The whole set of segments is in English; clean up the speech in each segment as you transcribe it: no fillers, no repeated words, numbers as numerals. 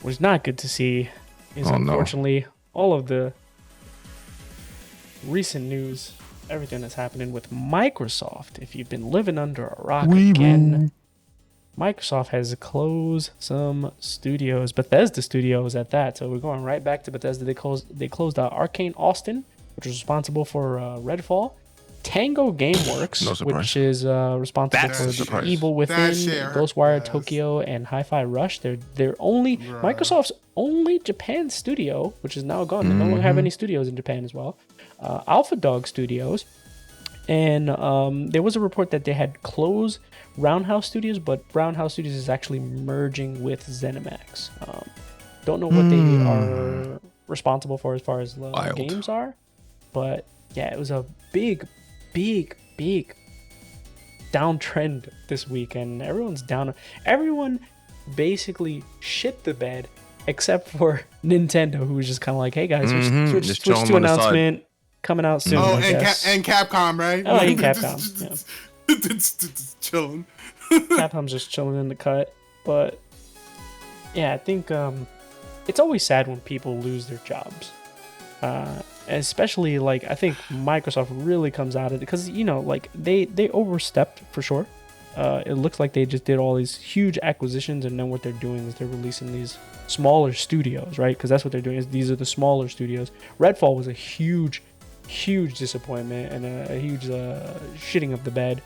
What's not good to see is Oh, no. unfortunately all of the recent news, everything that's happening with Microsoft. If you've been living under a rock again, Microsoft has closed some studios, Bethesda studios at that. So we're going right back to Bethesda. They closed Arcane Austin, which was responsible for Redfall. Tango Gameworks, No surprise. which is responsible That's for a the surprise. Evil Within, That shit hurt. Ghostwire Yes. Tokyo, and Hi-Fi Rush. They're only Bruh. Microsoft's only Japan studio, which is now gone. They no longer have any studios in Japan as well. Alpha Dog Studios, and there was a report that they had closed Roundhouse Studios, but Roundhouse Studios is actually merging with ZeniMax. Don't know what they are responsible for as far as the Wild. games are, but yeah, it was a big downtrend this week, and everyone's down. Everyone basically shit the bed except for Nintendo, who was just kind of like, "Hey guys, switch Just to chilling on the side. announcement coming out soon." Oh, I guess. and Capcom, right? Oh, and Capcom, Chilling. Capcom's just chilling in the cut, but yeah, I think it's always sad when people lose their jobs. Especially like I think Microsoft really comes out of it because like they overstepped for sure. It looks like they just did all these huge acquisitions, and then what they're doing is they're releasing these smaller studios, right? Because that's what they're doing. Is these are the smaller studios. Redfall was a huge disappointment and a huge shitting of the bed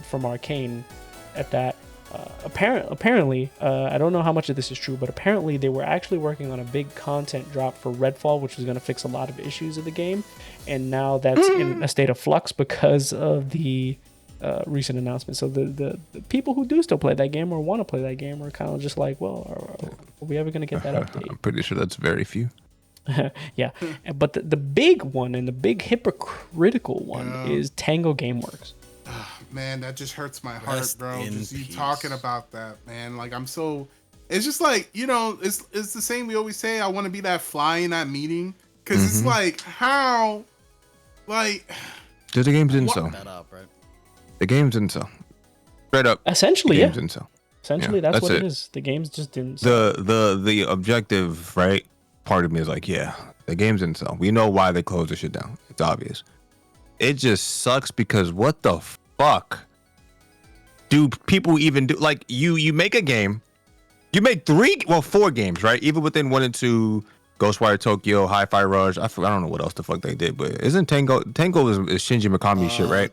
from Arcane at that. Apparently, I don't know how much of this is true, but apparently they were actually working on a big content drop for Redfall, which was going to fix a lot of issues of the game, and now that's in a state of flux because of the recent announcement. So the people who do still play that game or want to play that game are kind of just like, well, are we ever going to get that update? I'm pretty sure that's very few. Yeah, but the big one and the big hypocritical one is Tango Gameworks. Man, that just hurts my heart, Rest bro. in Just you peace. talking about that, man. Like it's just like, it's the same we always say, I want to be that fly in that meeting. Cause it's like, how, like, The games didn't sell. That up, right? The games didn't sell. Straight up. Essentially, The yeah. games didn't sell. Essentially, Yeah, that's that's what it it. is. The games just didn't. Sell. The objective, right? Part of me is like, yeah, the games didn't sell. We know why they closed the shit down. It's obvious. It just sucks because what the fuck do people even do? Like you make a game, you make 4 games, right? Even within 1 and 2, Ghostwire Tokyo, Hi-Fi Rush. I don't know what else the fuck they did, but isn't Tango is Shinji Mikami shit, right?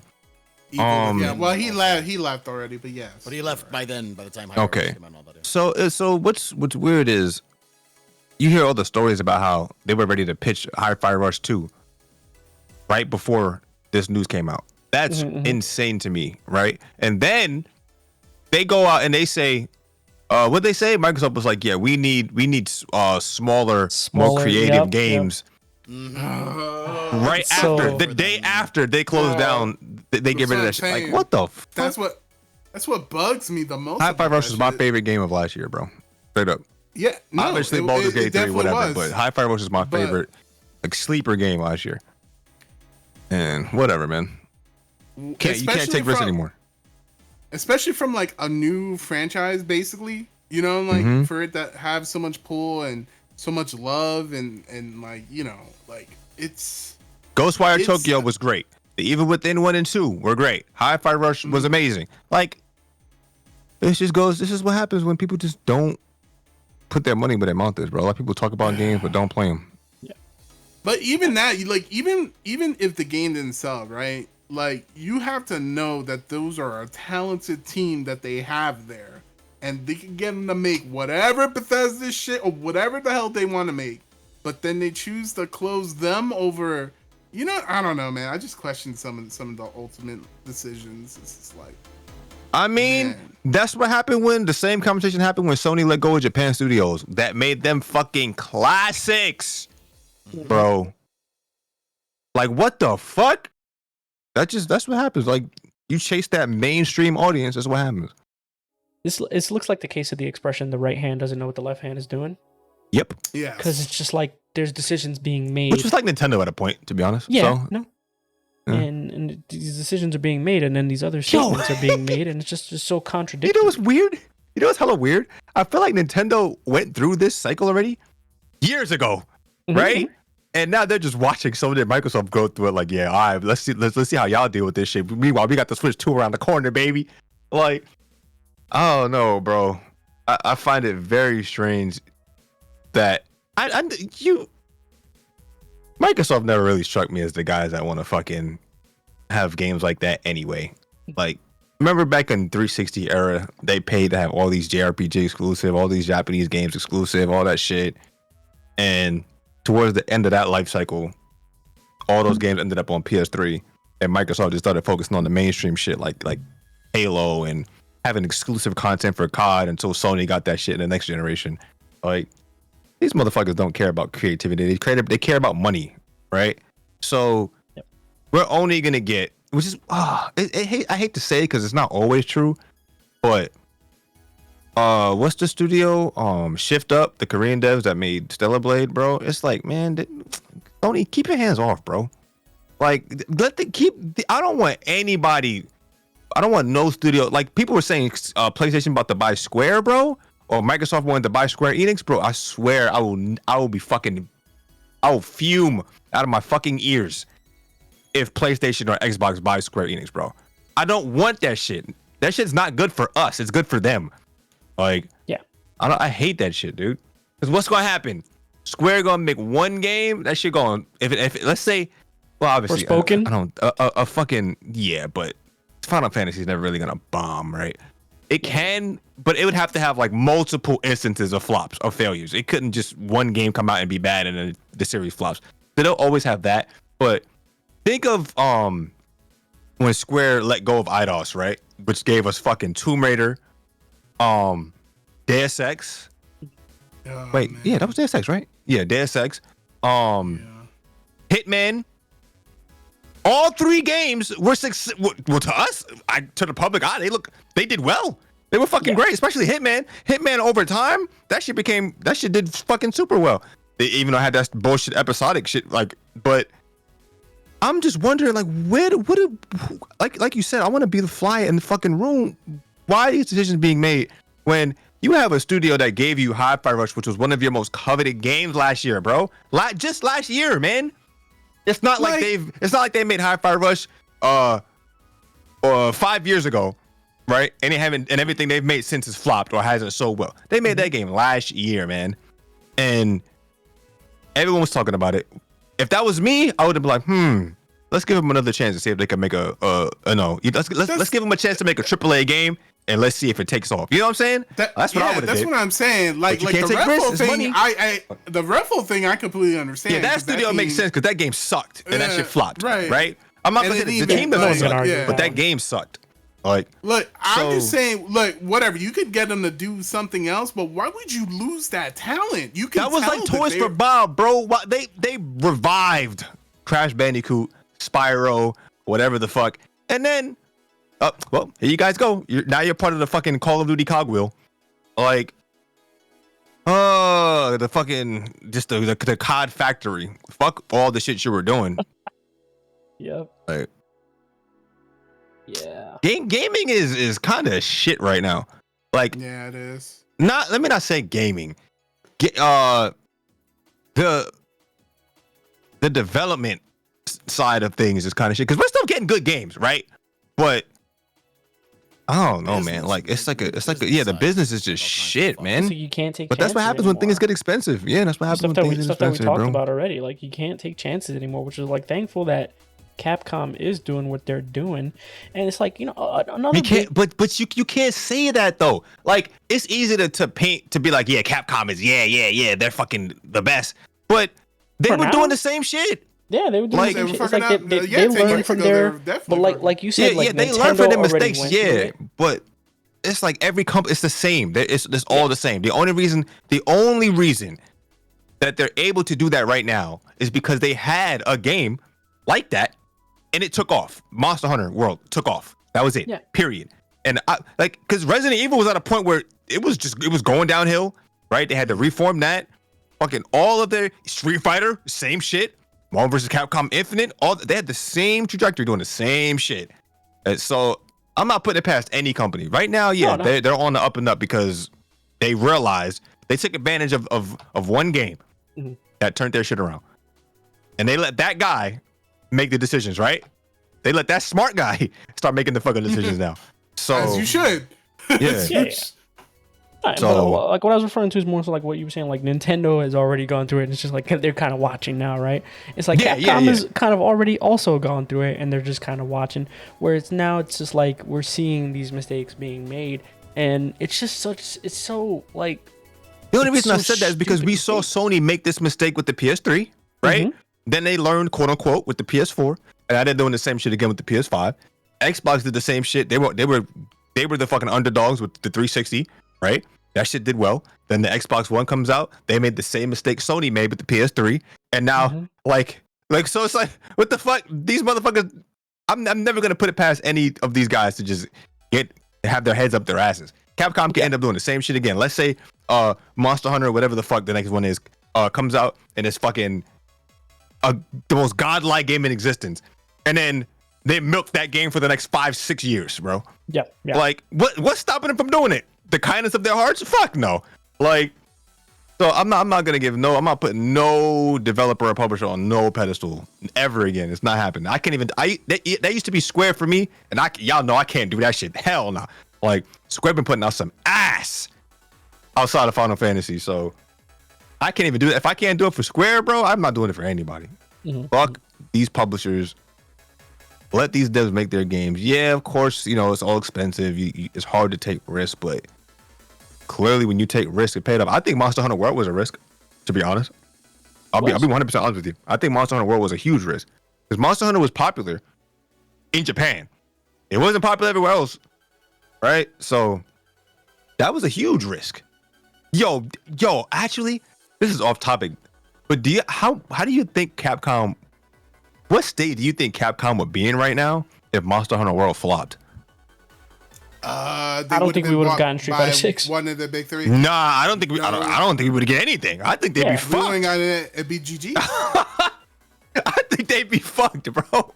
yeah, well, he left already, but yes. But he left by then. By the time. Okay. Came out and all that, yeah. So what's weird is you hear all the stories about how they were ready to pitch Hi-Fi Rush 2 right before this news came out. That's insane to me, right? And then they go out and they say, what they say? Microsoft was like, yeah, we need smaller, more creative games. Right So- after the day after they closed down, they get rid of that shit. Like, what the fuck? That's what bugs me the most. Hi-Fi about Rush that was my shit. favorite game of last year, bro. Straight up. Yeah, no, Obviously, it- Baldur's it Gate 3, definitely whatever, was. but Hi-Fi Rush is my favorite, like, sleeper game last year. And whatever, man. You can't Especially take risks from- anymore. Especially from like a new franchise, basically. Like for it to have so much pull and so much love and like like it's. Ghostwire Tokyo was great. The Evil Within 1 and 2 were great. Hi-Fi Rush was amazing. Like, this is what happens when people just don't put their money where their mouth is, bro. A lot of people talk about games but don't play them. But even that, even if the game didn't sell, right? Like, you have to know that those are a talented team that they have there, and they can get them to make whatever Bethesda shit or whatever the hell they want to make. But then they choose to close them over. I don't know, man. I just question some of the ultimate decisions. It's just like, I mean, man. that's what happened when the same conversation happened when Sony let go of Japan Studios. That made them fucking classics, bro. Like, what the fuck? That's what happens. Like, you chase that mainstream audience. That's what happens. This looks like the case of the expression "the right hand doesn't know what the left hand is doing," Yep. yeah. because it's just like there's decisions being made. Which was like Nintendo at a point, to be honest. Yeah, So, no. Yeah. And these decisions are being made, and then these other statements are being made, and it's just so you contradictory. know what's weird? You know what's hella weird? I feel like Nintendo went through this cycle already years ago, right? And now they're just watching some of their Microsoft go through it. Like, yeah, all right, let's see how y'all deal with this shit. Meanwhile, we got the Switch 2 around the corner, baby. Like, I don't know, bro. I find it very strange that Microsoft never really struck me as the guys that want to fucking have games like that anyway. Like, remember back in 360 era, they paid to have all these JRPG exclusive, all these Japanese games exclusive, all that shit. And towards the end of that life cycle, all those games ended up on PS3, and Microsoft just started focusing on the mainstream shit like Halo and having exclusive content for COD until Sony got that shit in the next generation. Like, these motherfuckers don't care about creativity. They care about money, right? So we're only gonna get, which is I hate to say it because it's not always true, but what's the studio? Shift Up, the Korean devs that made Stellar Blade, bro. It's like, man, Sony, keep your hands off, bro. Like, I don't want anybody. I don't want no studio. Like, people were saying PlayStation about to buy Square, bro, or Microsoft wanted to buy Square Enix, bro. I swear, I will fume out of my fucking ears if PlayStation or Xbox buys Square Enix, bro. I don't want that shit. That shit's not good for us. It's good for them. Like, yeah, I hate that shit, dude. Because what's gonna happen? Square gonna make one game. That shit going. If let's say, well, obviously, Forspoken. I don't a fucking yeah, but Final Fantasy is never really gonna bomb, right? It can, but it would have to have like multiple instances of flops or failures. It couldn't just one game come out and be bad and then the series flops. So they'll always have that. But think of when Square let go of Eidos, right? Which gave us fucking Tomb Raider, Deus Ex. Wait, man. Yeah, that was Deus Ex, right? Yeah, Deus Ex. Hitman. All three games were well, to us, to the public eye, they did well. They were fucking great, especially Hitman. Hitman over time, that shit did fucking super well. They even though it had that bullshit episodic shit, like, but I'm just wondering, like, like you said, I want to be the fly in the fucking room. Why are these decisions being made when you have a studio that gave you Hi-Fi Rush, which was one of your most coveted games last year, bro? Just last year, man. It's not like they made Hi-Fi Rush 5 years ago, right? And everything they've made since is flopped or hasn't sold well. They made that game last year, man. And everyone was talking about it. If that was me, I would have been like, let's give them another chance to see if they can make let's give them a chance to make a AAA game, and let's see if it takes off. You know what I'm saying? That's what I would have did. That's what I'm saying. Like the Redfall thing, the Redfall thing, I completely understand. Yeah, that studio makes sense because that game sucked and that shit flopped. Right? I'm not saying the team doesn't suck, but that game sucked. Like, look, I'm just saying, look, whatever. You could get them to do something else, but why would you lose that talent? You can. That was like Toys for Bob, bro. They revived Crash Bandicoot, Spyro, whatever the fuck, and then, well, here you guys go. You're part of the fucking Call of Duty cogwheel, like, the fucking just the COD factory. Fuck all the shit you were doing. Yep. Like, yeah. Gaming is kind of shit right now. Like, yeah, it is. Let me not say gaming. The development side of things is kind of shit because we're still getting good games, right? But I don't know, man. Like, it's like the business is just shit, man. So you can't take. But that's what happens when things get expensive. Yeah, that's what happens when things get expensive, that we talked about already. Like, you can't take chances anymore, which is like thankful that Capcom is doing what they're doing, and it's like, you know, another. But you can't say that though. Like, it's easy to paint to be like, yeah, Capcom is they're fucking the best, but they were doing the same shit. Yeah, they were doing the same shit. It's like they learned from their, but like you said, like they learned from their mistakes. Yeah, but it's like every company, it's the same. It's all the same. The only reason that they're able to do that right now is because they had a game like that. And it took off. Monster Hunter World took off. That was it. Yeah. Period. And because Resident Evil was at a point where it was going downhill, right? They had to reform that. Fucking all of their Street Fighter, same shit. Marvel vs. Capcom Infinite, they had the same trajectory doing the same shit. And so I'm not putting it past any company right now. Yeah, No. they're on the up and up because they realized they took advantage of one game that turned their shit around, and they let that guy make the decisions. Right? They let that smart guy start making the fucking decisions now. So as you should. Yeah. Yeah. Right, So- but like what I was referring to is more so like what you were saying. Like Nintendo has already gone through it, and it's just like they're kind of watching now, right? It's like Capcom has kind of already also gone through it, and they're just kind of watching. Whereas now it's just like we're seeing these mistakes being made, and it's just it's so like. The only It's reason I so said that is because stupid we to saw think. Sony make this mistake with the PS3, right? Then they learned, quote unquote, with the PS4, and now they're doing the same shit again with the PS5. Xbox did the same shit. They were the fucking underdogs with the 360, right? That shit did well. Then the Xbox One comes out. They made the same mistake Sony made with the PS3, and now like so it's like what the fuck? These motherfuckers. I'm never gonna put it past any of these guys to just have their heads up their asses. Capcom can end up doing the same shit again. Let's say Monster Hunter or whatever the fuck the next one is comes out and it's fucking the most godlike game in existence, and then they milk that game for the next 5-6 years, bro. Yeah. Like what's stopping them from doing it? The kindness of their hearts? Fuck no. Like, so I'm not putting no developer or publisher on no pedestal ever again. It's not happening. I can't even. That used to be Square for me, and y'all know I can't do that shit. Hell no. Like Square been putting out some ass outside of Final Fantasy, so I can't even do it. If I can't do it for Square, bro, I'm not doing it for anybody. Fuck these publishers. Let these devs make their games. Yeah, of course, it's all expensive. It's hard to take risks, but clearly when you take risks, it paid off. I think Monster Hunter World was a risk, to be honest. I'll be 100% honest with you. I think Monster Hunter World was a huge risk because Monster Hunter was popular in Japan. It wasn't popular everywhere else, right? So that was a huge risk. Yo, actually, this is off topic, but how do you think Capcom? What state do you think Capcom would be in right now if Monster Hunter World flopped? I don't think we would have gotten Street Fighter 6. One of the big three. Nah, I don't think we would get anything. I think they'd be We fucked. ain't got it. It'd be GG. I think they'd be fucked, bro.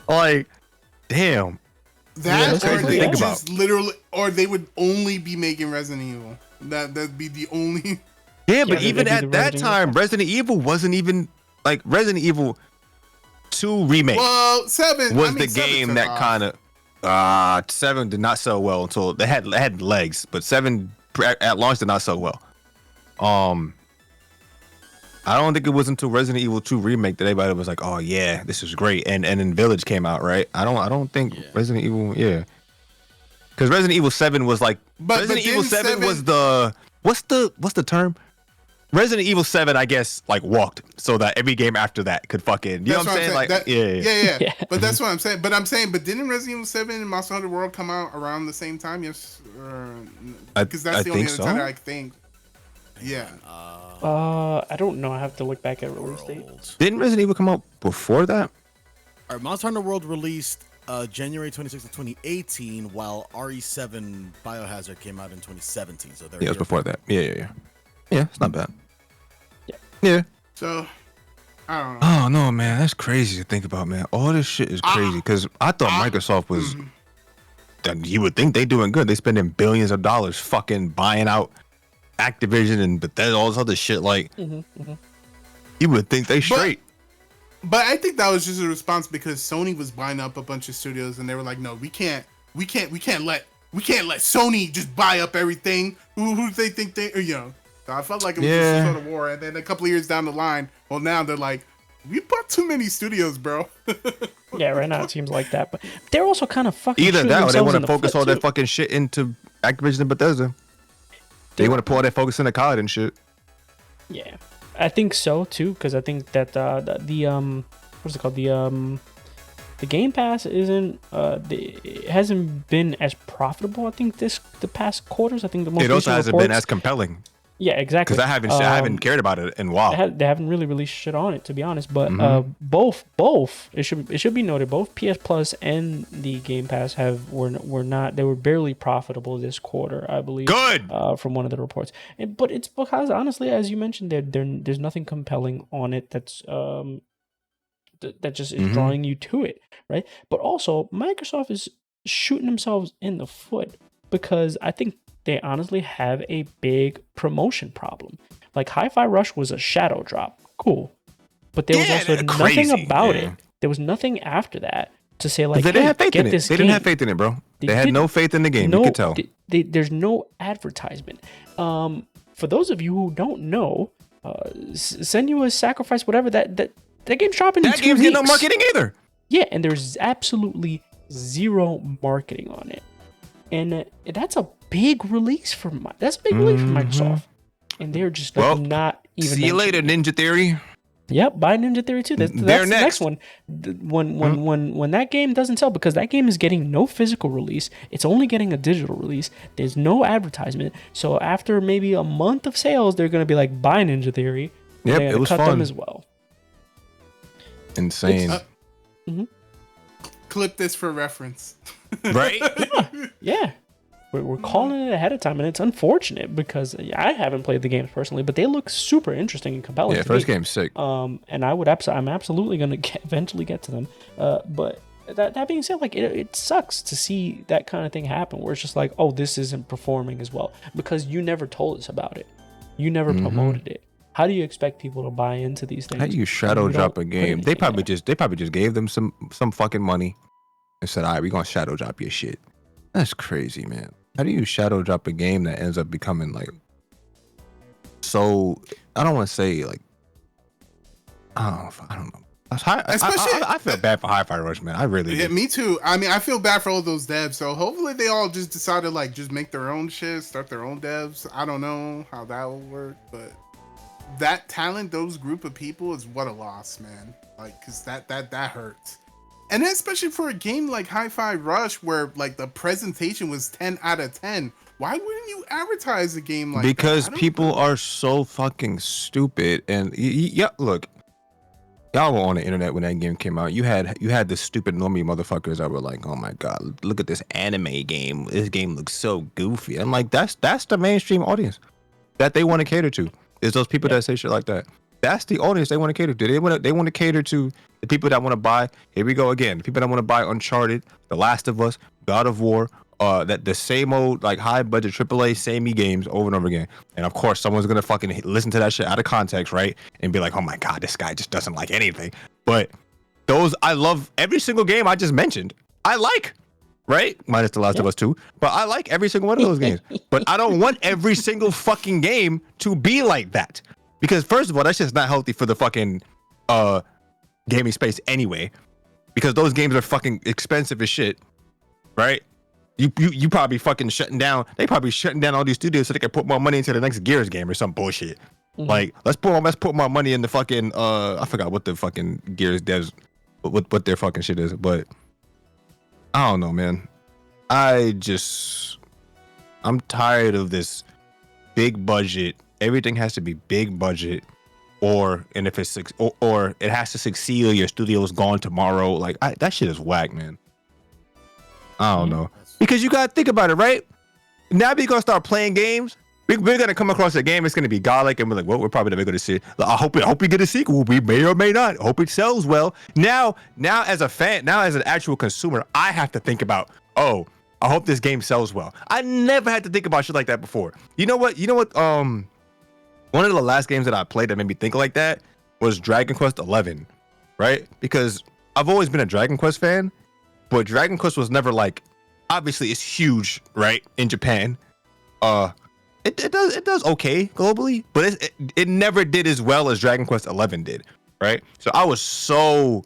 Like, damn. That that's or crazy to they think just literally, or they would only be making Resident Evil. That'd be the only. Yeah, but Yeah, even they'd be at the that Resident time, Resident Evil wasn't even like Resident Evil 2 remake Well, 7 was I mean, the 7 game took that off. kind of 7 did not sell well until they had legs, but 7 at launch did not sell well. I don't think it was until Resident Evil 2 remake that everybody was like, "Oh yeah, this is great." And then Village came out, right? I don't think Resident Evil, because Resident Evil 7 was like Resident Evil 7 was the what's the term? Resident Evil 7, I guess, like walked so that every game after that could fucking, you know what I'm saying? Like, yeah. But that's what I'm saying. But didn't Resident Evil 7 and Monster Hunter World come out around the same time? Yes, because that's the only other time that I think. Yeah. I don't know. I have to look back at release date. Didn't Resident Evil come out before that? All right, Monster Hunter World released January 26th of 2018, while RE7 Biohazard came out in 2017. So there. Yeah, it was before that. Yeah. Yeah, it's not bad. Yeah. So, I don't know. Oh no, man, that's crazy to think about, man. All this shit is crazy because I thought Microsoft was. You would think they doing good. They spending billions of dollars fucking buying out Activision and Bethesda, all this other shit. Like, you would think they straight. But I think that was just a response because Sony was buying up a bunch of studios and they were like, no, we can't let Sony just buy up everything. Who they think they, So I felt like it was just some sort of war. And then a couple of years down the line, well, now they're like, we bought too many studios, bro. Yeah, right now it seems like that. But they're also kind of fucking Either that or they want to focus all their their fucking shit into Activision and Bethesda. They want to pull all their focus into COD and shit. Yeah, I think so too, because I think that the what's it called, the Game Pass isn't it hasn't been as profitable. I think the past quarters. I think the most It also recent hasn't reports, been as compelling. Yeah, exactly. Because I haven't cared about it in a while. They haven't really released shit on it, to be honest. But both it should be noted, both PS Plus and the Game Pass were barely profitable this quarter, I believe. Good. From one of the reports, but it's because honestly, as you mentioned, there's nothing compelling on it that's that just is drawing you to it, right? But also, Microsoft is shooting themselves in the foot because I think they honestly have a big promotion problem. Like Hi-Fi Rush was a shadow drop, cool, but there was also nothing about it. There was nothing after that to say like, they didn't have faith get in it. this They game. didn't have faith in it, bro. They had no faith in the game. You could tell. There's no advertisement. For those of you who don't know, send you a sacrifice, whatever. That game's dropping in 2 weeks. That game's getting no marketing either. Yeah, and there's absolutely zero marketing on it, and that's a big release for Microsoft, and they're just not even. See you later, Ninja Theory. Yep, buy Ninja Theory too. That's the next one. When that game doesn't sell, because that game is getting no physical release, it's only getting a digital release. There's no advertisement. So after maybe a month of sales, they're gonna be like, buy Ninja Theory. Yep, it was cut fun them as well. Insane. Clip this for reference. Right? Yeah. We're calling it ahead of time, and it's unfortunate because I haven't played the games personally, but they look super interesting and compelling. Yeah, first game's sick. And I'm absolutely gonna eventually get to them. But that being said, like it sucks to see that kind of thing happen, where it's just like, oh, this isn't performing as well because you never told us about it, you never promoted it. How do you expect people to buy into these things? How do you shadow drop a game? They probably just gave them some fucking money and said, all right, we're gonna shadow drop your shit. That's crazy, man. How do you shadow drop a game that ends up becoming like so? I don't want to say like I don't know. I feel bad for Hi-Fi Rush, man. I really do. Me too. I mean, I feel bad for all those devs. So hopefully they all just decided like just make their own shit, start their own devs. I don't know how that will work, but that talent, those group of people, is what a loss, man. Like, cause that hurts. And then especially for a game like Hi-Fi Rush, where like the presentation was 10 out of 10. Why wouldn't you advertise a game like because that? People are so fucking stupid. And yeah, look, y'all were on the internet when that game came out. You had the stupid normie motherfuckers that were like, oh my god, look at this anime game. This game looks so goofy. I'm like, that's the mainstream audience that they want to cater to. Is those people that say shit like that. That's the audience they want to cater to. They want to cater to the people that want to buy. Here we go again. The people that want to buy Uncharted, The Last of Us, God of War, that the same old like high budget AAA samey games over and over again. And of course, someone's gonna fucking listen to that shit out of context, right? And be like, oh my god, this guy just doesn't like anything. But I love every single game I just mentioned. I like. Right? Minus The Last of Us 2. But I like every single one of those games. But I don't want every single fucking game to be like that. Because first of all, that's just not healthy for the fucking gaming space anyway. Because those games are fucking expensive as shit. Right? You probably fucking shutting down. They probably shutting down all these studios so they can put more money into the next Gears game or some bullshit. Like, let's put more money in the fucking I forgot what the fucking Gears devs what their fucking shit is, but I don't know, man. I'm tired of this big budget. Everything has to be big budget, or it has to succeed or your studio is gone tomorrow. Like that shit is whack, man. I don't know, because you gotta think about it, right? Now we're gonna start playing games. We're gonna come across a game. It's gonna be godlike, and we're like, well, we're probably never gonna see it. I hope we get a sequel. We may or may not. I hope it sells well. Now, as a fan, as an actual consumer, I have to think about, oh, I hope this game sells well. I never had to think about shit like that before. You know what? One of the last games that I played that made me think like that was Dragon Quest 11, right? Because I've always been a Dragon Quest fan, but Dragon Quest was never like, obviously it's huge, right, in Japan. It does okay globally, but it never did as well as Dragon Quest 11 did, right? So I was so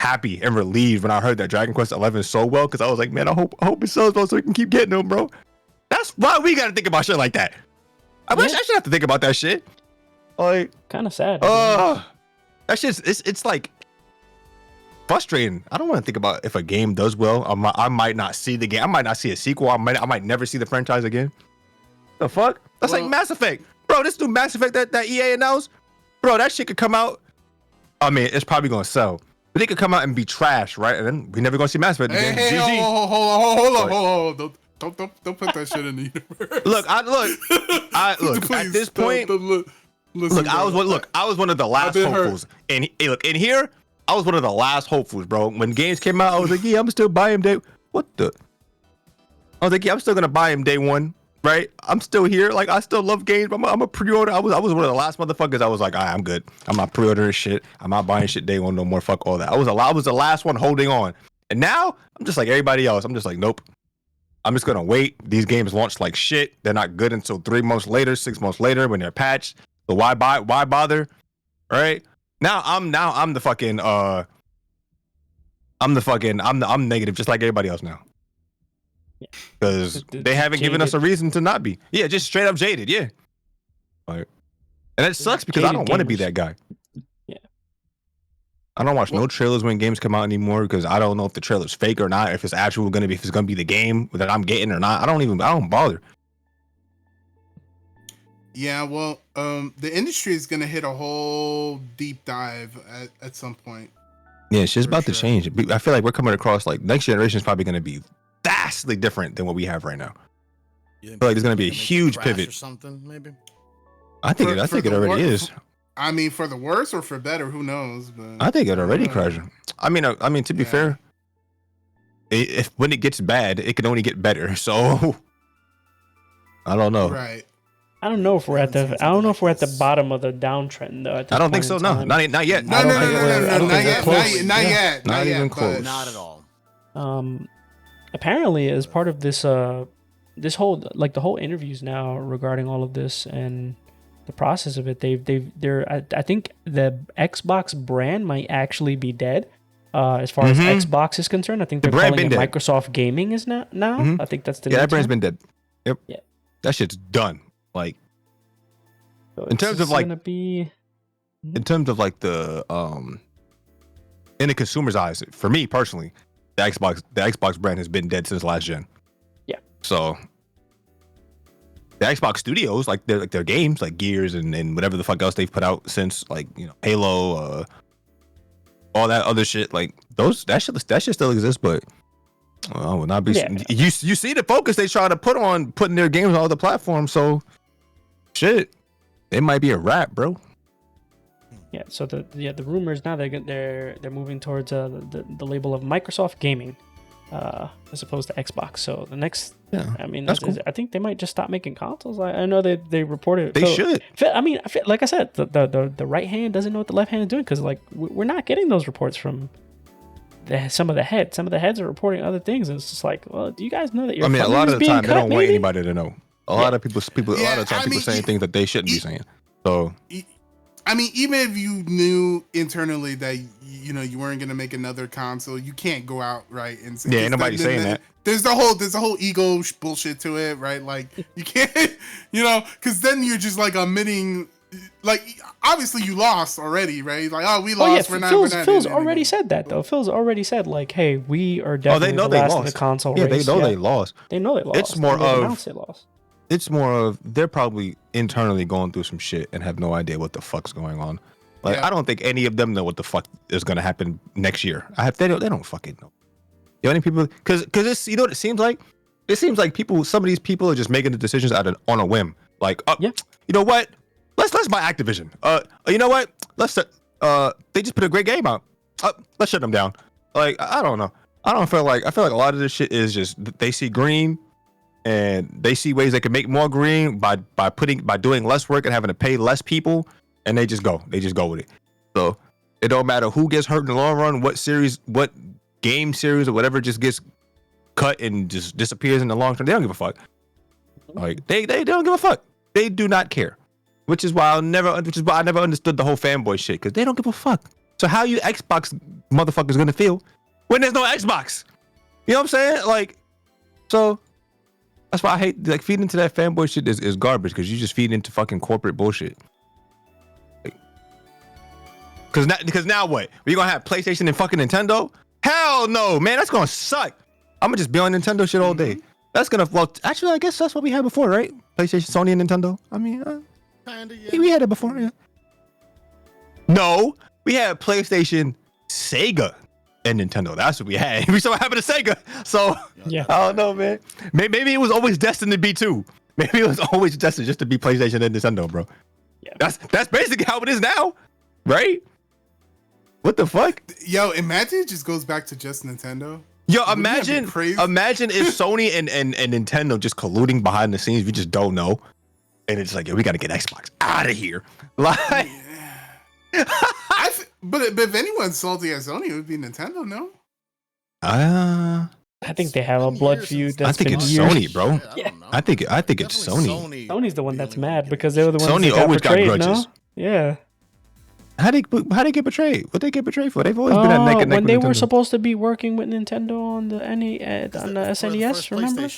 happy and relieved when I heard that Dragon Quest 11 sold well, because I was like, man, I hope it sells well so we can keep getting them, bro. That's why we gotta think about shit like that. I should have to think about that shit. Like, kind of sad. That shit's it's like frustrating. I don't want to think about if a game does well. I might not see the game. I might not see a sequel. I might never see the franchise again. The fuck? That's like Mass Effect, bro. This new Mass Effect that EA announced, bro. That shit could come out. I mean, it's probably gonna sell, but it could come out and be trash, right? And then we never gonna see Mass Effect again. Hey, hold on. Don't put that shit in the universe. Look. Please, at this point, listen, I was one of the last hopefuls, and here I was one of the last hopefuls, bro. When games came out, I was like, yeah, I'm still buying them. what the? I was like, yeah, I'm still gonna buy him day one, right? I'm still here. Like, I still love games. I'm a pre-order. I was one of the last motherfuckers. I was like, I'm good. I'm not pre-ordering shit. I'm not buying shit day one no more. Fuck all that. I was the last one holding on. And now I'm just like everybody else. I'm just like, nope. I'm just gonna wait. These games launch like shit. They're not good until 3 months later, 6 months later when they're patched. So why bother? Right? I'm negative just like everybody else now. Because they haven't given us a reason to not be. Yeah, just straight up jaded. Yeah. Like, and it sucks because I don't want to be that guy. Yeah. I don't watch no trailers when games come out anymore because I don't know if the trailer's fake or not, if it's gonna be the game that I'm getting or not. I don't bother. Yeah, well, the industry is gonna hit a whole deep dive at some point. Yeah, shit's about to change. I feel like we're coming across like next generation is probably gonna be vastly different than what we have right now. I feel like there's gonna be a huge pivot or something, maybe. I think it already is. I mean, for the worse or for better, who knows? But I think it already crashed. I mean, to be fair, when it gets bad, it can only get better. So I don't know. Right. I don't know if we're at the bottom of the downtrend though. I don't think so. No, not yet. No, not yet. Not even close. Not at all. Apparently, as part of this this whole the whole interviews now regarding all of this and the process of it, I think the Xbox brand might actually be dead. As far as Xbox is concerned, I think they're calling it Microsoft Gaming is now. I think that's the that brand's been dead. Yep. Yeah. That shit's done. Like, so in terms of like the in the consumer's eyes, for me personally, the Xbox brand has been dead since last gen. Yeah. So the Xbox studios, like their games, like Gears and whatever the fuck else they've put out since, like, you know, Halo, all that other shit, like that shit still exists, but will not be. Yeah. You see the focus they try to put on putting their games on other platforms, so shit, it might be a wrap, bro. Yeah. So the rumors now they're moving towards the label of Microsoft Gaming, as opposed to Xbox. So the next, I mean, that's cool. I think they might just stop making consoles. I know they reported they should. I mean, like I said, the right hand doesn't know what the left hand is doing because like we're not getting those reports from some of the heads. Some of the heads are reporting other things, and it's just like, well, do you guys know that your a lot of the time they don't want anybody to know. A lot of people a lot of the time people saying things that they shouldn't be saying. So I mean, even if you knew internally that you weren't gonna make another console, you can't go out right and say, ain't nobody saying that. There's the whole ego bullshit to it, right? Like you can't, because then you're just like admitting, like obviously you lost already, right? Like, oh, we lost. Phil's already said that though. Phil's already said like, hey, we are definitely the last of the console race. They know they lost. They know they lost. It's more of they lost. It's more of they're probably internally going through some shit and have no idea what the fuck's going on. Like, I don't think any of them know what the fuck is gonna happen next year. They don't fucking know. Any people, because it's, what it seems like? It seems like some of these people are just making the decisions on a whim. Like, you know what? Let's buy Activision. You know what? They just put a great game out. Let's shut them down. Like, I don't know. I feel like a lot of this shit is just they see green. And they see ways they can make more green by doing less work and having to pay less people, and they just go with it. So it don't matter who gets hurt in the long run, what game series or whatever just gets cut and just disappears in the long term. They don't give a fuck. Like they don't give a fuck. They do not care. Which is why I never understood the whole fanboy shit, because they don't give a fuck. So how you Xbox motherfuckers gonna feel when there's no Xbox? You know what I'm saying? Like, so. That's why I hate, like, feeding into that fanboy shit is garbage, because you just feed into fucking corporate bullshit. Because now what? We gonna have PlayStation and fucking Nintendo? Hell no, man. That's gonna suck. I'm gonna just be on Nintendo shit all day. That's gonna, well, actually, I guess that's what we had before, right? PlayStation, Sony, and Nintendo. I mean, kinda, yeah. We had it before, yeah. No, we had PlayStation, Sega, and Nintendo. That's what we had. We saw what happened to Sega. So yeah, I don't know, man. Maybe it was always destined to be two. Maybe it was always destined just to be PlayStation and Nintendo, bro. Yeah, that's basically how it is now, right? What the fuck? Yo, imagine it just goes back to just Nintendo. Yo, Wouldn't that be imagine crazy? imagine if Sony and Nintendo just colluding behind the scenes. We just don't know, and it's like, yo, we got to get Xbox out of here. Like, But if anyone's salty at Sony, it would be Nintendo. No. I think they have a blood feud. That's think been it's years. Sony, bro. Yeah, I think it's Definitely Sony. Sony's the one that's only mad getting because they were the ones Sony that got always got betrayed, grudges. no? Yeah. How they get betrayed? What they get betrayed for? They've always been at neck and neck when with they Nintendo. were supposed to be working with Nintendo on the SNES, remember?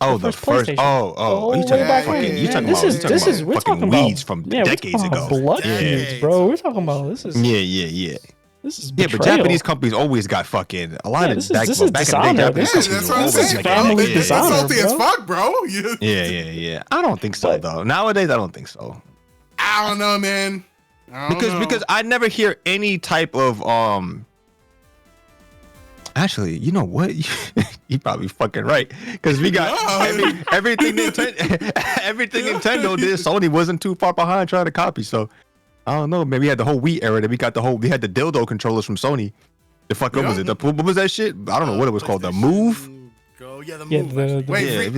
Oh, the the first first. PlayStation. Oh, you Way talking back about when. fucking? You Yeah, talking this about? is- you talking this about is- we're fucking talking about- weeds from Yeah, we're decades talking about ago. blood Yeah. feuds, bro. We're talking about this is Yeah. this is Yeah, betrayal. but Japanese companies always got fucking a lot Yeah, of this is- back, this well, is back in the dishonor. day, This Yeah, Japanese is- that's companies what I'm were this always is saying. like, family They're dishonor, salty as bro. fuck, bro. Yeah. I don't think so But- though. Nowadays, I don't think so. I don't know, man. I don't know. Because I never hear any type of Actually, you know what? You probably fucking right. Because we got everything everything Nintendo did, Sony wasn't too far behind trying to copy. So I don't know. Maybe we had the whole Wii era. That we had the dildo controllers from Sony. The fuck what was it? What was that shit? I don't know what it was called. The Move. Yeah, the Yeah, Move. the- actually. Wait, Yeah, Freak-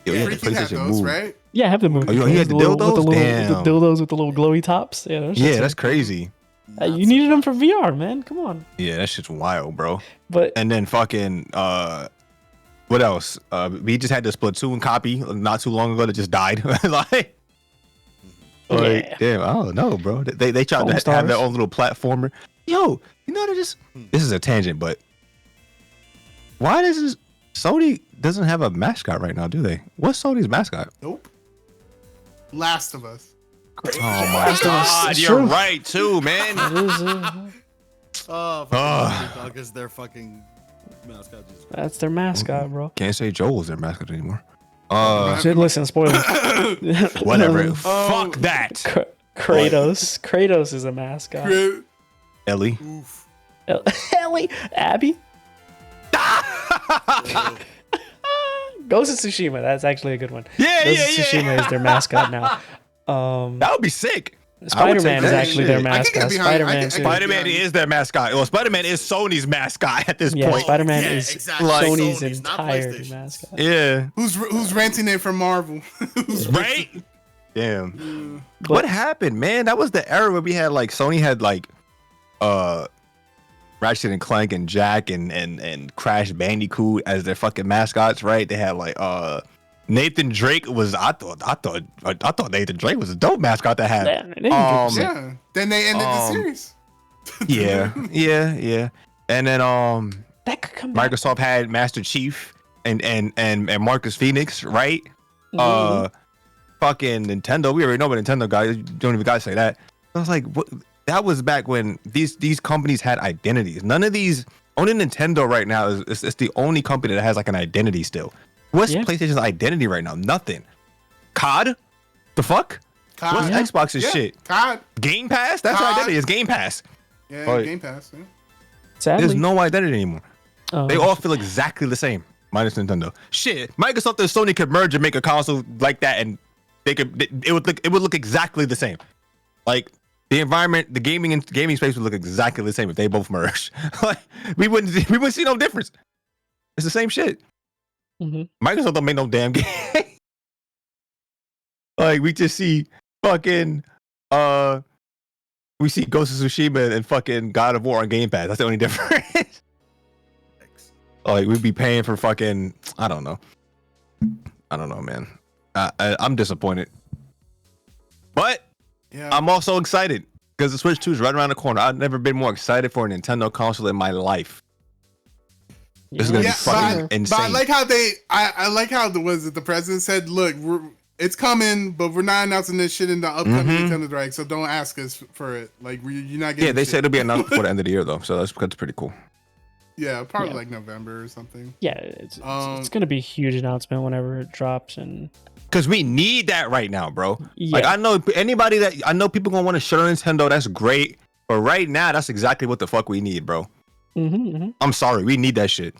yeah, the Freaking had PlayStation those, Move. right? Yeah, I have the movie. Oh, you had the dildos? with the Damn. dildos with the little glowy tops. Yeah, those Yeah, shits that's are- crazy. Not you needed them for VR, man. Come on. Yeah, that shit's wild, bro. But And then fucking what else? We just had the Splatoon copy not too long ago that just died. like, Yeah. damn, I don't know, bro. They tried Foam to have their stars. own little platformer. Yo, you know, this is a tangent, but why does Sony doesn't have a mascot right now, do they? What's Sony's mascot? Nope. Last of Us. Oh my Last of Us, god, it's you're true. right too, man. it is, Oh, Ah. dog is their fucking mascot. Jesus Christ. that's their mascot, bro. Can't say Joel's their mascot anymore. Shit, listen, spoiler. Whatever. Fuck that. Kratos. Kratos is a mascot. Ellie. Oof. Ellie, Abby. Ghost of Tsushima. That's actually a good one. Yeah, Ghost yeah, of Tsushima is their mascot now. That would be sick. Spider-Man is that actually shit. their I can get mascot. behind- Spider-Man. I too. can- Spider-Man is their mascot. Well, Spider-Man is Sony's mascot at this Yeah, point. Spider-Man Yeah, is exactly. Sony's Sony's, not entire PlayStation's. mascot. Yeah. Who's renting it from Marvel? Right? Damn. What happened, man? That was the era where we had like Sony had like Ratchet and Clank and Jack and Crash Bandicoot as their fucking mascots, right? They had like Nathan Drake was I thought Nathan Drake was a dope mascot to have. Yeah, they didn't do Yeah. Then they ended the series. yeah. And then that could come back. Microsoft had Master Chief and Marcus Phoenix, right? Fucking Nintendo. We already know about Nintendo, guys. You don't even gotta say that. I was like, what? That was back when these companies had identities. None of these. Only Nintendo right now is it's the only company that has like an identity still. What's Yeah. PlayStation's identity right now? Nothing. COD? The fuck? COD. What's Yeah. Xbox's Yeah. shit? COD. Game Pass? That's COD. our identity. It's Game Pass. Yeah, Right. Game Pass. Yeah. Sadly, There's no identity anymore. Oh, They all feel exactly the same, minus Nintendo. Shit, Microsoft and Sony could merge and make a console like that, and it would look exactly the same. Like the environment, the gaming space would look exactly the same if they both merged. Like we wouldn't see no difference. It's the same shit. Mhm. Microsoft don't make no damn game. Like we just see fucking we see Ghost of Tsushima and fucking God of War on Game Pass. That's the only difference. Like we'd be paying for fucking I don't know, man. I'm disappointed, but Yeah. I'm also excited because the Switch 2 is right around the corner. I've never been more excited for a Nintendo console in my life. This is gonna Yeah, be fucking but insane. I like how I like how the president said, "Look, it's coming, but we're not announcing this shit in the upcoming Nintendo Direct, so don't ask us for it. Like, you're not getting." Yeah, they shit. said it'll be announced before the end of the year though, so that's pretty cool. Yeah, probably Yeah. like November or something. Yeah, it's going to be a huge announcement whenever it drops, and Because we need that right now, bro. Yeah. Like I know people gonna want to shut on Nintendo. That's great, but right now that's exactly what the fuck we need, bro. I'm sorry, we need that shit.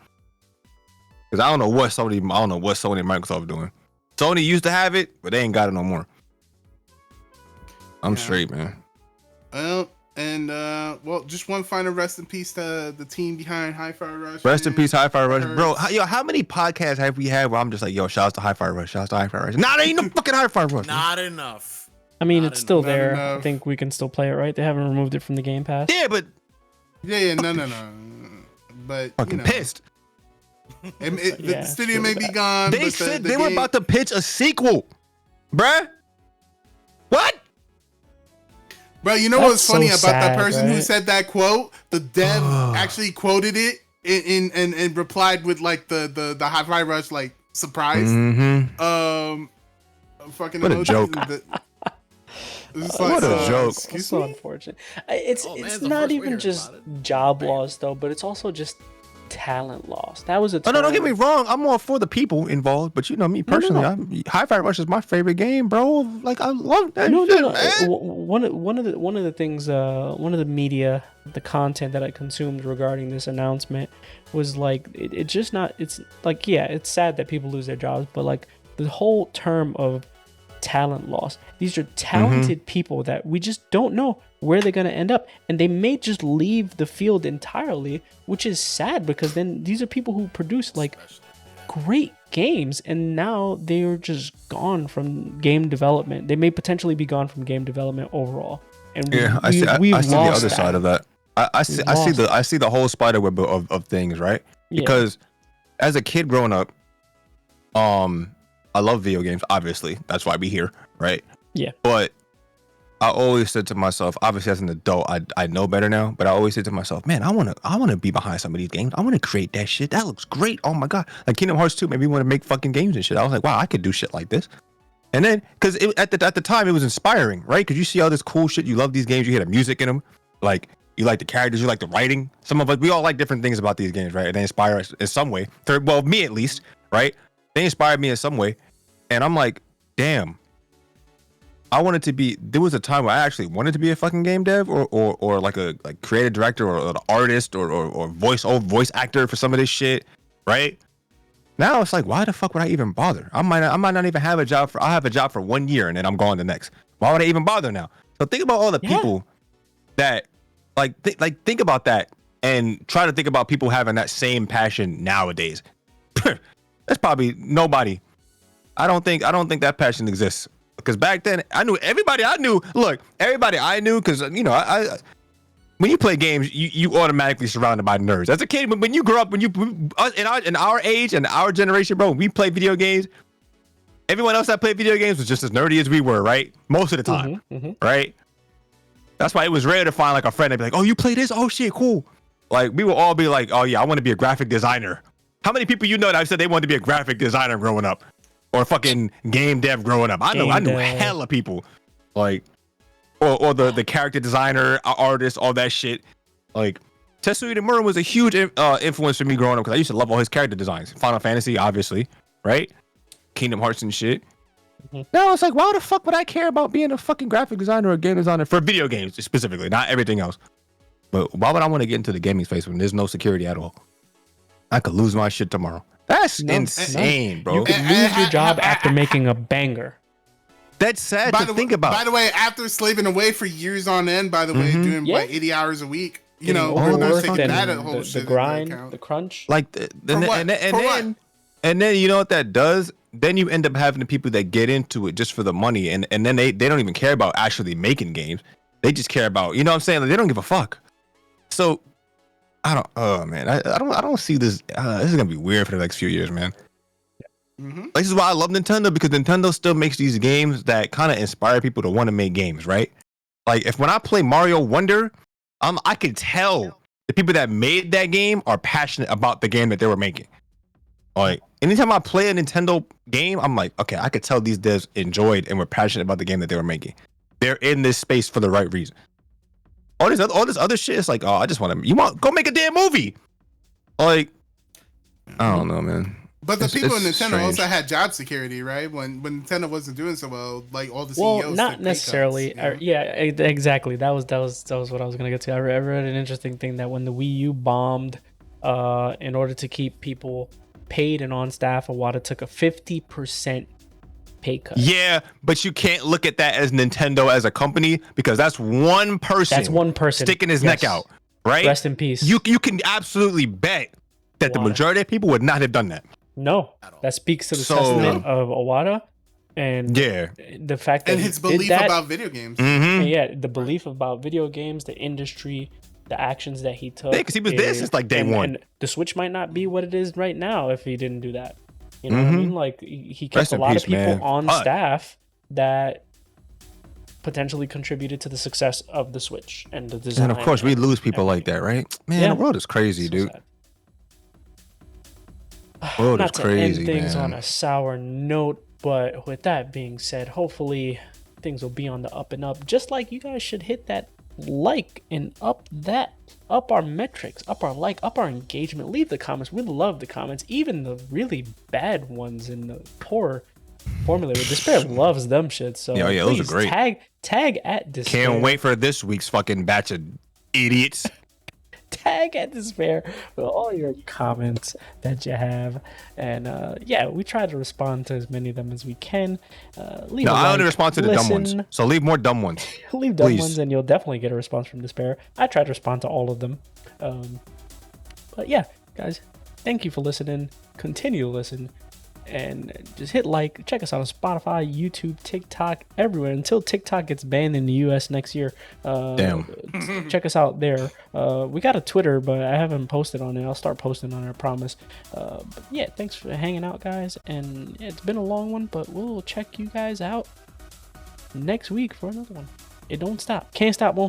Because I don't know what Sony and Microsoft are doing. Sony used to have it, but they ain't got it no more. I'm straight, man. Well, And well, just one final rest in peace to the team behind Hi-Fi Rush. Rest in peace, Hi-Fi Rush, bro. Hurts. How many podcasts have we had where I'm just like, yo, shouts to Hi-Fi Rush, shouts to Hi-Fi Rush. Nah, there ain't no fucking Hi-Fi Rush. Not enough. I mean, Not it's still enough. there. Not I enough. think we can still play it, right? They haven't removed it from the Game Pass. Yeah, but Yeah, no. But fucking you know, pissed. Yeah, the studio true. may be gone. They but said the they were game- about to pitch a sequel, bruh. What? Bro, you know That's what's funny so about that sad, person who right? said that quote? The dev actually quoted it and replied with like the Hi-Fi Rush like surprise. Mm-hmm. Fucking What a emoji. joke. It's What a joke. That's Excuse so me. unfortunate. It's Oh, man, it's it's the not first we even heard just about it. job loss though, but it's also just talent loss. That was a Oh, no, don't get term- me wrong. I'm all for the people involved, but you know me personally, Hi-Fi Rush is my favorite game, bro. Like I love that shit, man. One of the things, one of the media, the content that I consumed regarding this announcement was like it just not. It's like yeah, it's sad that people lose their jobs, but like the whole term of talent loss. These are talented people that we just don't know where they're gonna end up, and they may just leave the field entirely, which is sad because then these are people who produce like great games and now they're just gone from game development. They may potentially be gone from game development overall. And I see the lost other that. side of that. I see the whole spider web of things, right? Yeah. Because as a kid growing up, I love video games, obviously. That's why we here, right? Yeah. But I always said to myself, obviously as an adult, I know better now, but I always said to myself, man, I wanna be behind some of these games. I wanna create that shit. That looks great. Oh my god. Like Kingdom Hearts 2 made me want to make fucking games and shit. I was like, wow, I could do shit like this. And then because at the time it was inspiring, right? Because you see all this cool shit, you love these games, you hear the music in them, like you like the characters, you like the writing. Some of us, we all like different things about these games, right? And they inspire us in some way. Well, me at least, right? They inspired me in some way. And I'm like, damn. I wanted to be. There was a time where I actually wanted to be a fucking game dev, or like a creative director, or an artist, or voice actor for some of this shit, right? Now it's like, why the fuck would I even bother? I might not even have a job for. I'll have a job for 1 year and then I'm gone the next. Why would I even bother now? So think about all the people that think about that and try to think about people having that same passion nowadays. That's probably nobody. I don't think that passion exists. Because back then, I knew everybody I knew. Look, everybody I knew, because, you know, I when you play games, you automatically surrounded by nerds. As a kid, when you grow up, in our age and our generation, bro, we play video games. Everyone else that played video games was just as nerdy as we were, right? Most of the time, right? That's why it was rare to find like a friend that'd be like, "Oh, you play this? Oh shit, cool." Like we would all be like, "Oh yeah, I want to be a graphic designer." How many people you know that I've said they wanted to be a graphic designer growing up? Or fucking game dev growing up. I knew hella people, like, or the character designer, artist, all that shit. Like, Tetsuya Nomura was a huge influence for me growing up because I used to love all his character designs. Final Fantasy, obviously, right? Kingdom Hearts and shit. Now it's like, why the fuck would I care about being a fucking graphic designer or game designer for video games specifically, not everything else? But why would I want to get into the gaming space when there's no security at all? I could lose my shit tomorrow. That's insane, bro. You could lose your job after making a banger. That's sad to think about. By the way, after slaving away for years on end, by the way, doing Yeah. 80 hours a week, you Getting know, overworked we're not taking and that whole the shit grind, into account. the crunch. Like, and then you know what that does? Then you end up having the people that get into it just for the money, and then they don't even care about actually making games. They just care about, you know what I'm saying? Like, they don't give a fuck. So I don't see this. This is gonna be weird for the next few years, man. Like, this is why I love Nintendo, because Nintendo still makes these games that kind of inspire people to want to make games, right? Like, when I play Mario Wonder, I could tell the people that made that game are passionate about the game that they were making. Like, anytime I play a Nintendo game, I'm like, okay, I could tell these devs enjoyed and were passionate about the game that they were making. They're in this space for the right reason. All this other shit is like, oh, I just want to. Go make a damn movie. Like, I don't know, man. But the people in it's Nintendo strange. also had job security, right? When Nintendo wasn't doing so well, like all the CEOs. Well, took not pay necessarily. cuts, you know? Exactly. That was what I was gonna get to. I read an interesting thing that when the Wii U bombed, in order to keep people paid and on staff, Iwata took a 50% pay cut. Yeah, but you can't look at that as Nintendo as a company because that's one person. That's one person sticking his neck out, right? Rest in peace. You can absolutely bet that the majority of people would not have done that. No, that speaks to the testament of Iwata and the fact that and his belief about video games. Mm-hmm. Yeah, the belief about video games, the industry, the actions that he took. Yeah, because he was there since like day one. And the Switch might not be what it is right now if he didn't do that. You know what I mean? Like he kept a lot of people on staff that potentially contributed to the success of the Switch and the design. And of course, we lose people like that, right? Man, the world is crazy, so dude. Sad. World Not is crazy, to end things man. on a sour note, but with that being said, hopefully things will be on the up and up. Just like you guys should hit that like and up our metrics, up our engagement. Leave the comments. We love the comments, even the really bad ones and the poor formulated. Despair loves them shit. So yeah, those are great. Tag at Despair. Can't wait for this week's fucking batch of idiots. Tag at Despair with all your comments that you have, and we try to respond to as many of them as we can. I only respond to the dumb ones, so leave more dumb ones. Leave dumb ones, and you'll definitely get a response from Despair. I try to respond to all of them, but yeah, guys, thank you for listening. Continue to listen, and just hit like. Check us out on Spotify, YouTube, TikTok, everywhere until TikTok gets banned in the US next year. Damn. Check us out there. We got a Twitter, but I haven't posted on it. I'll start posting on it, I promise. But yeah, thanks for hanging out, guys. And it's been a long one, but we'll check you guys out next week for another one. It don't stop. Can't stop, won't stop.